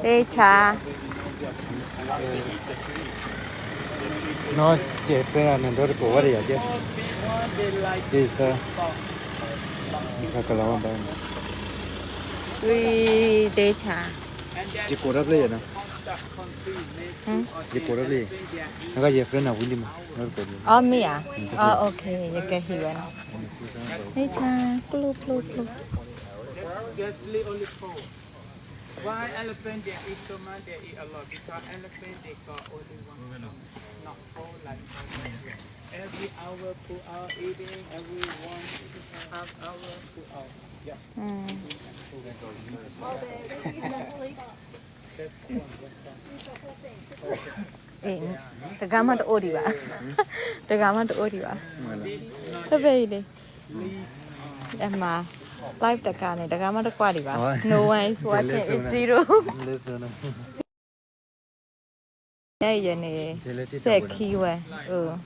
Đây cha. nó chế ra nên đó có cái gì chứ đi sao cái lao ăn đây Ui, đây cha. chỉ cố đắp lấy nè chỉ cố đắp lấy nó cái gì phải nào cũng đi mà nó có gì Oh, me à? Oh, okay. You can hear it. Đây cha. Plu, plu, plu. Why elephant they eat so much? They eat a lot because elephant they got only one, not whole like every hour pull out eating, every 1.5 hour pull out. Yeah. The gamma to Odiva. The gamma to Odiva. The baby. Emma. Live the car, the gamma to Quadiva. No one is watching. It's zero. Yeah, yeah, Seki way. Oh.